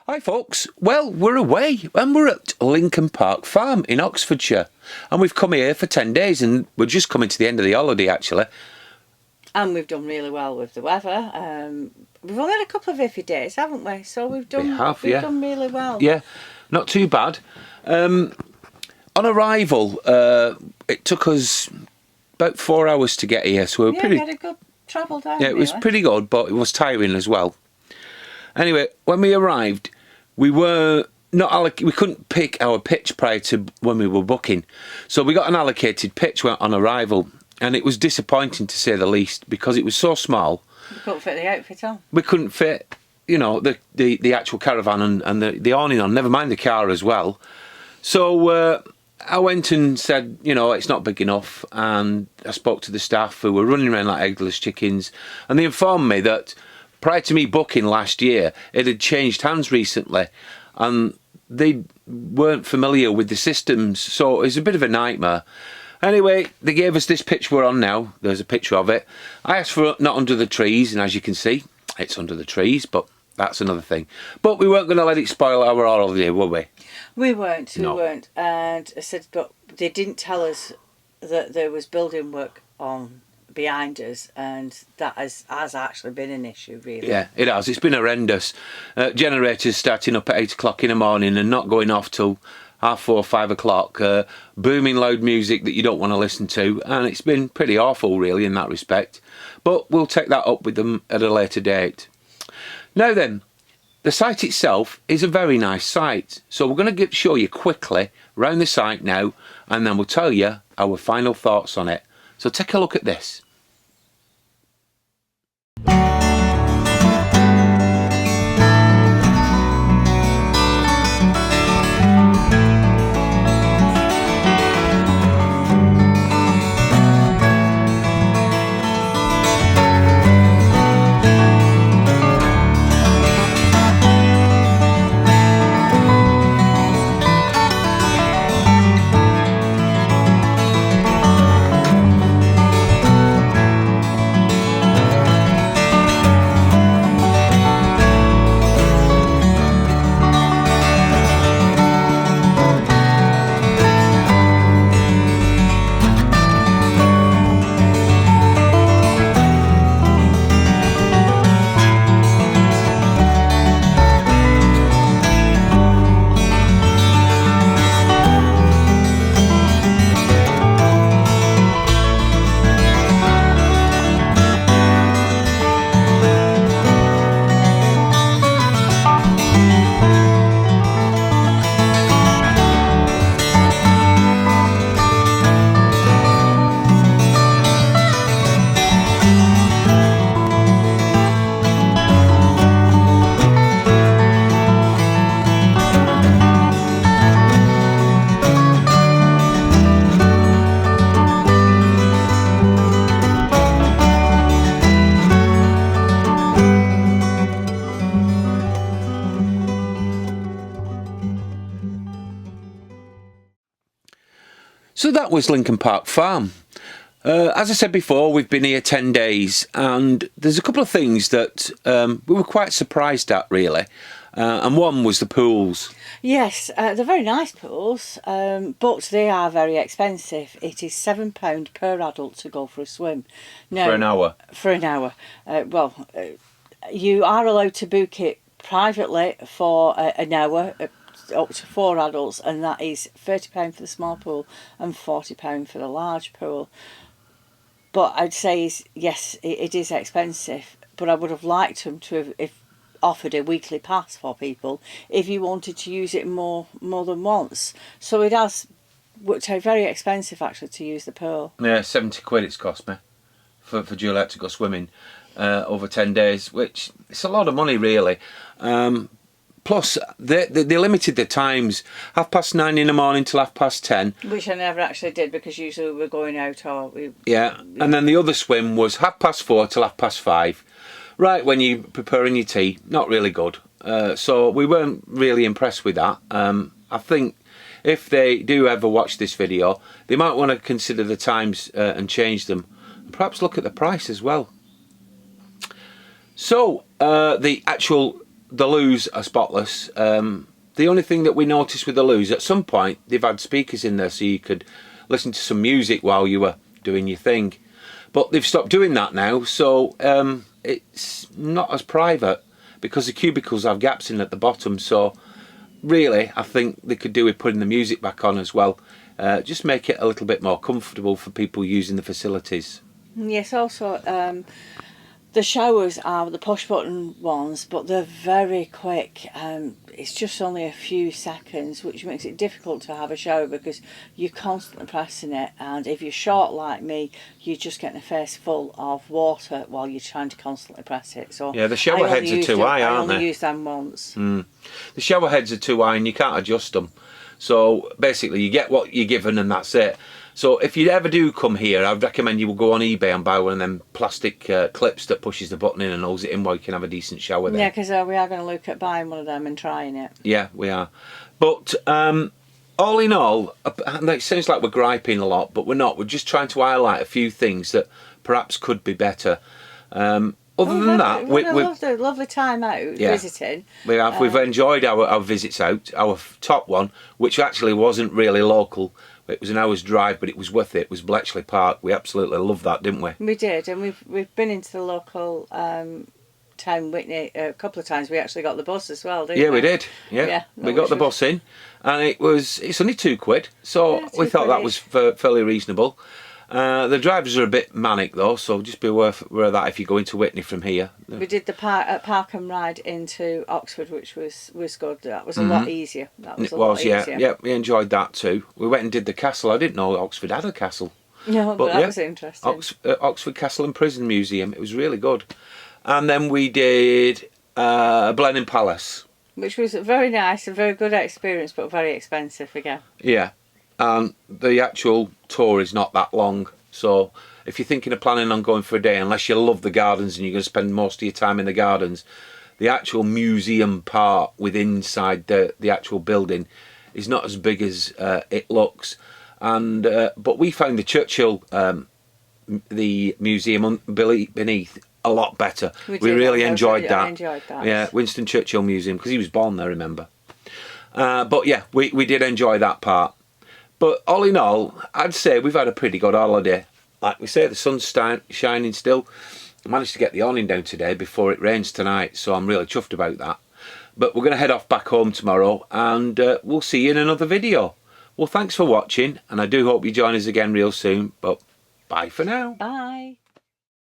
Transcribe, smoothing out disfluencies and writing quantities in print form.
Hi folks, well we're away and we're at Lincoln Park Farm in Oxfordshire and we've come here for 10 days and we're just coming to the end of the holiday actually. And we've done really well with the weather. We've only had a couple of iffy days, haven't we? So we've done really well. Yeah, not too bad. On arrival, it took us about 4 hours to get here, so we had a good travel down. Yeah, it was pretty good, but it was tiring as well. Anyway, when we arrived, we couldn't pick our pitch prior to when we were booking, so we got an allocated pitch on arrival, and it was disappointing to say the least because it was so small. We couldn't fit the outfit on. We couldn't fit, you know, the actual caravan and the awning on. Never mind the car as well. So I went and said, you know, it's not big enough, and I spoke to the staff who were running around like eggless chickens, and they informed me that prior to me booking last year, it had changed hands recently, and they weren't familiar with the systems, so it was a bit of a nightmare. Anyway, they gave us this pitch we're on now. There's a picture of it. I asked for it not under the trees, and as you can see, it's under the trees, but that's another thing. But we weren't going to let it spoil our holiday, were we? We weren't, weren't. And I said, but they didn't tell us that there was building work on behind us, and that has actually been an issue, really. Yeah, it has. It's been horrendous. Generators starting up at 8 o'clock in the morning and not going off till 4:30, 5 o'clock. Booming loud music that you don't want to listen to, and it's been pretty awful, really, in that respect. But we'll take that up with them at a later date. Now then, the site itself is a very nice site, so we're going to show you quickly round the site now, and then we'll tell you our final thoughts on it. So take a look at this. So that was Lincoln Park Farm. As I said before, we've been here 10 days, and there's a couple of things that we were quite surprised at, really. And one was the pools. Yes, they're very nice pools, but they are very expensive. It is £7 per adult to go for a swim. Now, For an hour? For an hour. You are allowed to book it privately for an hour, up to 4 adults, and that is £30 for the small pool and £40 for the large pool. But I'd say, yes, it is expensive, but I would have liked them to have offered a weekly pass for people if you wanted to use it more than once. So it has worked out very expensive, actually, to use the pool. Yeah, 70 quid it's cost me for Juliet to go swimming over 10 days, which it's a lot of money, really. Plus, they limited the times, 9:30 in the morning till 10:30. Which I never actually did, because usually we were going out or... Yeah, and then the other swim was 4:30 till 5:30. Right when you're preparing your tea, not really good. So we weren't really impressed with that. I think if they do ever watch this video, they might want to consider the times and change them. Perhaps look at the price as well. So the the loos are spotless. The only thing that we noticed with the loos, at some point they've had speakers in there so you could listen to some music while you were doing your thing, but they've stopped doing that now, so it's not as private because the cubicles have gaps in at the bottom. So really I think they could do with putting the music back on as well, just make it a little bit more comfortable for people using the facilities. Yes, also the showers are the push button ones, but they're very quick. It's just only a few seconds, which makes it difficult to have a shower because you're constantly pressing it, and if you're short like me, you're just getting a face full of water while you're trying to constantly press it. So yeah, the shower heads are too high, aren't they? I only used them once. The shower heads are too high and you can't adjust them. So basically you get what you're given and that's it. So if you ever do come here, I'd recommend you will go on eBay and buy one of them plastic clips that pushes the button in and holds it in while you can have a decent shower there. Yeah, because we are going to look at buying one of them and trying it. Yeah, we are. But all in all, it sounds like we're griping a lot, but we're not. We're just trying to highlight a few things that perhaps could be better. Other than that, we've had a lovely time out visiting. We have. We've enjoyed our visits out. Our top one, which actually wasn't really local. It was an hour's drive, but it was worth it. It was Bletchley Park. We absolutely loved that, didn't we? We did, and we've been into the local town Whitney a couple of times. We actually got the bus as well, didn't we? Yeah, we did. Yeah, we got the bus in, and it's only £2, so yeah, we thought that was fairly reasonable. The drivers are a bit manic though, so just be aware of that if you go into Whitney from here. We did the park and ride into Oxford, which was good. That was a lot easier. Yeah, we enjoyed that too. We went and did the castle. I didn't know Oxford had a castle. No, but that was interesting. Oxford Castle and Prison Museum. It was really good. And then we did Blenheim Palace, which was very nice, a very good experience, but very expensive again. Yeah. And the actual tour is not that long, so if you're thinking of planning on going for a day, unless you love the gardens and you're going to spend most of your time in the gardens, the actual museum part within inside the actual building is not as big as it looks. And but we found the Churchill the museum beneath a lot better. We really enjoyed that. Yeah, Winston Churchill Museum, because he was born there, remember. But yeah, we did enjoy that part. But all in all, I'd say we've had a pretty good holiday. Like we say, the sun's shining still. I managed to get the awning down today before it rains tonight, so I'm really chuffed about that. But we're going to head off back home tomorrow, and we'll see you in another video. Well, thanks for watching, and I do hope you join us again real soon. But bye for now. Bye.